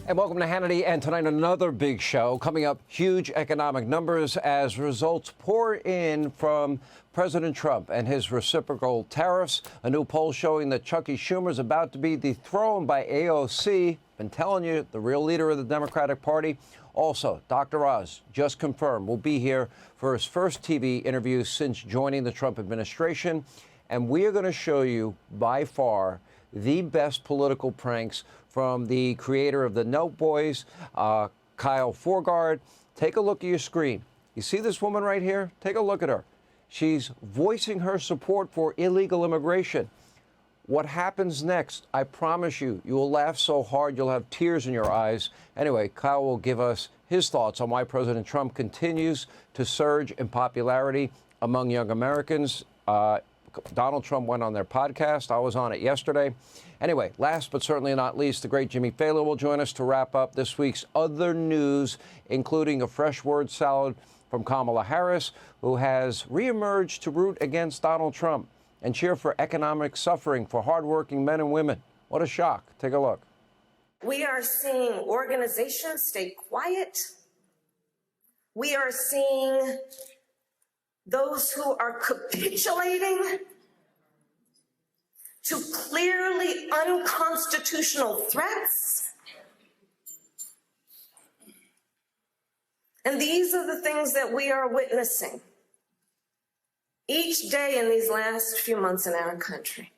And welcome to Hannity. And tonight, another big show. Coming up, huge economic numbers as results pour in from President Trump and his reciprocal tariffs. A new poll showing that Chucky Schumer's about to be dethroned by AOC. Been telling you, the real leader of the Democratic Party. Also, Dr. Oz just confirmed will be here for his first TV interview since joining the Trump administration. And we are going to show you, by far, the best political pranks from the creator of the Note Boys, Kyle Forgard. Take a look at your screen. You see this woman right here? Take a look at her. She's voicing her support for illegal immigration. What happens next? I promise you, you will laugh so hard you'll have tears in your eyes. Anyway, Kyle will give us his thoughts on why President Trump continues to surge in popularity among young Americans. Donald Trump went on their podcast. I was on it yesterday. Anyway, last but certainly not least, the great Jimmy Fallon will join us to wrap up this week's other news, including a fresh word salad from Kamala Harris, who has reemerged to root against Donald Trump and cheer for economic suffering for hardworking men and women. What a shock. Take a look. We are seeing organizations stay quiet. We are seeing those who are capitulating to clearly unconstitutional threats. And these are the things that we are witnessing each day in these last few months in our country.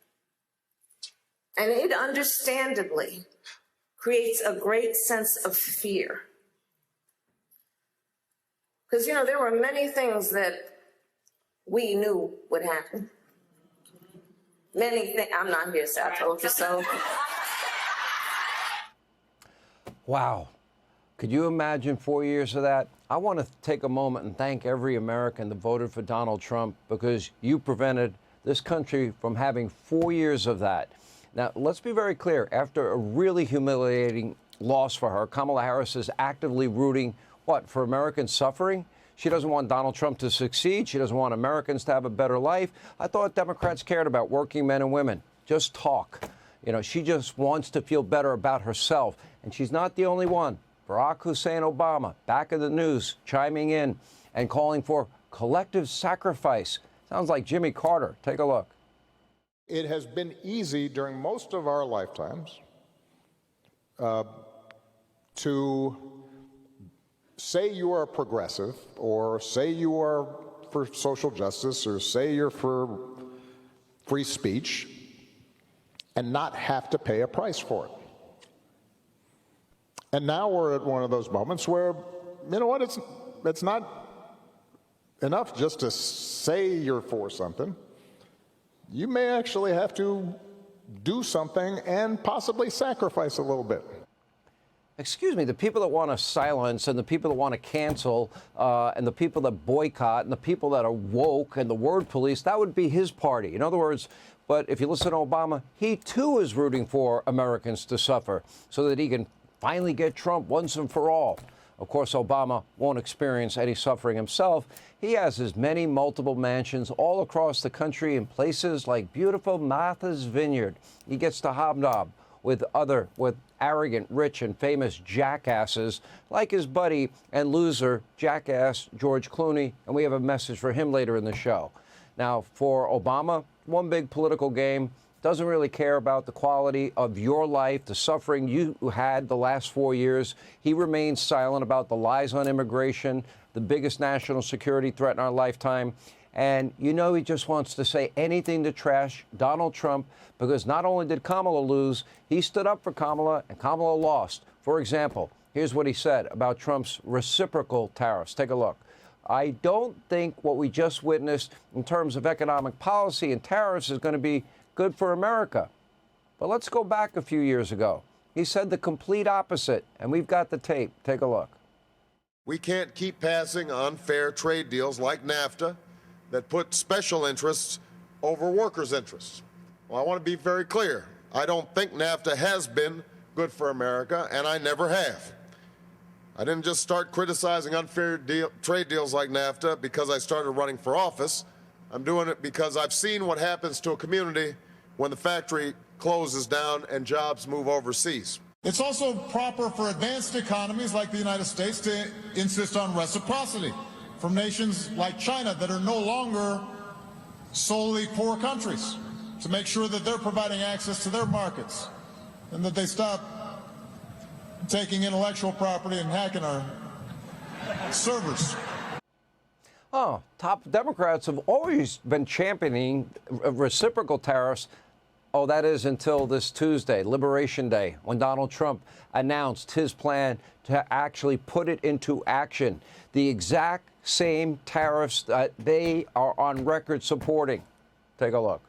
And it understandably creates a great sense of fear. Because, you know, there were many things that we knew would happen. Many things. I'm not here, so I told you so. Wow. Could you imagine 4 years of that? I want to take a moment and thank every American that voted for Donald Trump, because you prevented this country from having 4 years of that. Now, let's be very clear. After a really humiliating loss for her, Kamala Harris is actively rooting, what, for American suffering? She doesn't want Donald Trump to succeed. She doesn't want Americans to have a better life. I thought Democrats cared about working men and women. Just talk. You know, she just wants to feel better about herself. And she's not the only one. Barack Hussein Obama, back in the news, chiming in and calling for collective sacrifice. Sounds like Jimmy Carter. Take a look. It has been easy during most of our lifetimes to say you are progressive, or say you are for social justice, or say you're for free speech, and not have to pay a price for it. And now we're at one of those moments where, you know what, it's not enough just to say you're for something. You may actually have to do something and possibly sacrifice a little bit. Excuse me, the people that want to silence, and the people that want to cancel, and the people that boycott, and the people that are woke, and the word police, that would be his party. In other words, but if you listen to Obama, he too is rooting for Americans to suffer so that he can finally get Trump once and for all. Of course, Obama won't experience any suffering himself. He has his many multiple mansions all across the country in places like beautiful Martha's Vineyard. He gets to hobnob with arrogant, rich, and famous jackasses like his buddy and loser jackass George Clooney, and we have a message for him later in the show. Now, for Obama, one big political game, doesn't really care about the quality of your life, the suffering you had the last 4 years. He remains silent about the lies on immigration, the biggest national security threat in our lifetime. And you know he just wants to say anything to trash Donald Trump, because not only did Kamala lose, he stood up for Kamala, and Kamala lost. For example, here's what he said about Trump's reciprocal tariffs. Take a look. I don't think what we just witnessed in terms of economic policy and tariffs is going to be good for America. But let's go back a few years ago. He said the complete opposite, and we've got the tape. Take a look. We can't keep passing unfair trade deals like NAFTA that put special interests over workers' interests. Well, I want to be very clear. I don't think NAFTA has been good for America, and I never have. I didn't just start criticizing unfair trade deals like NAFTA because I started running for office. I'm doing it because I've seen what happens to a community when the factory closes down and jobs move overseas. It's also proper for advanced economies like the United States to insist on reciprocity from nations like China that are no longer solely poor countries, to make sure that they're providing access to their markets and that they stop taking intellectual property and hacking our servers. Oh, top Democrats have always been championing reciprocal tariffs. Oh, that is until this Tuesday, Liberation Day, when Donald Trump announced his plan to actually put it into action. The exact same tariffs that they are on record supporting. Take a look.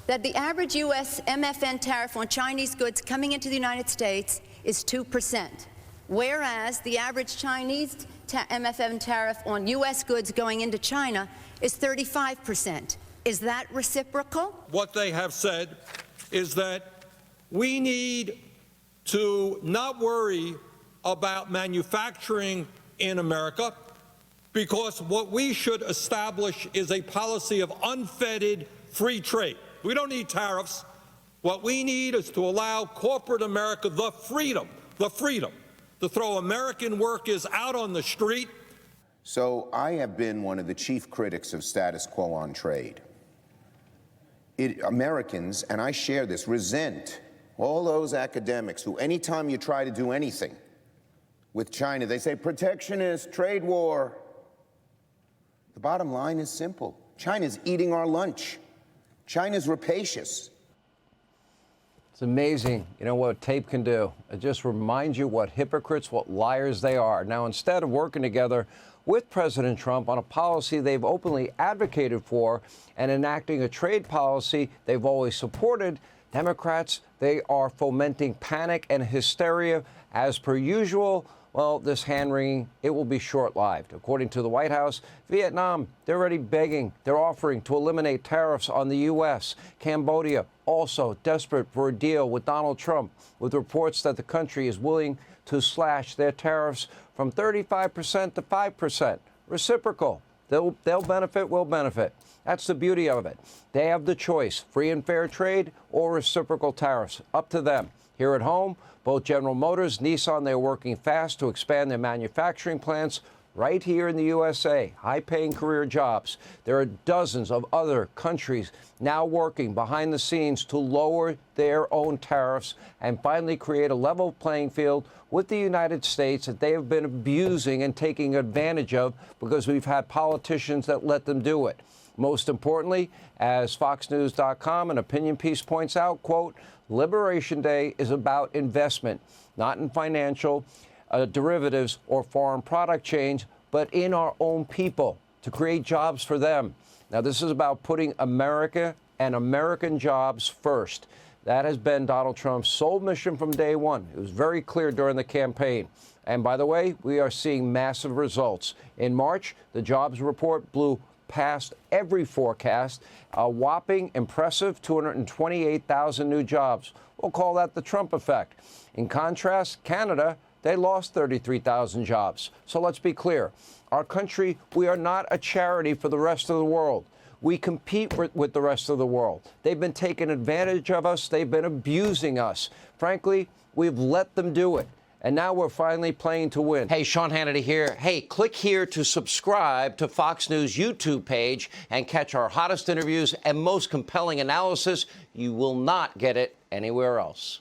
That the average U.S. MFN tariff on Chinese goods coming into the United States is 2%, whereas the average Chinese MFN tariff on U.S. goods going into China is 35%. Is that reciprocal? What they have said is that we need to not worry about manufacturing in America, because what we should establish is a policy of unfettered free trade. We don't need tariffs. What we need is to allow corporate America the freedom to throw American workers out on the street. So I have been one of the chief critics of status quo on trade. Americans, and I share this, resent all those academics who, anytime you try to do anything with China, they say protectionist, trade war. The bottom line is simple. China's eating our lunch. China's rapacious. It's amazing, you know, what tape can do. It just reminds you what hypocrites, what liars they are. Now, instead of working together with President Trump on a policy they've openly advocated for and enacting a trade policy they've always supported, Democrats, they are fomenting panic and hysteria. As per usual, well, this hand-wringing, it will be short-lived. According to the White House, Vietnam, they're already begging, they're offering to eliminate tariffs on the U.S. Cambodia, also desperate for a deal with Donald Trump, with reports that the country is willing to slash their tariffs from 35% to 5%. Reciprocal. They'll benefit, we'll benefit. That's the beauty of it. They have the choice, free and fair trade or reciprocal tariffs. Up to them. Here at home, both General Motors, Nissan, they're working fast to expand their manufacturing plants right here in the USA, high-paying career jobs. There are dozens of other countries now working behind the scenes to lower their own tariffs and finally create a level playing field with the United States that they have been abusing and taking advantage of because we've had politicians that let them do it. Most importantly, as FoxNews.com, an opinion piece points out, quote, Liberation Day is about investment, not in financial derivatives or foreign product change, but in our own people to create jobs for them. Now, this is about putting America and American jobs first. That has been Donald Trump's sole mission from day one. It was very clear during the campaign. And by the way, we are seeing massive results. In March, the jobs report blew past every forecast, a whopping impressive 228,000 new jobs. We'll call that the Trump effect. In contrast, Canada, they lost 33,000 jobs. So let's be clear. Our country, we are not a charity for the rest of the world. We compete with the rest of the world. They've been taking advantage of us. They've been abusing us. Frankly, we've let them do it. And now we're finally playing to win. Hey, Sean Hannity here. Hey, click here to subscribe to Fox News YouTube page and catch our hottest interviews and most compelling analysis. You will not get it anywhere else.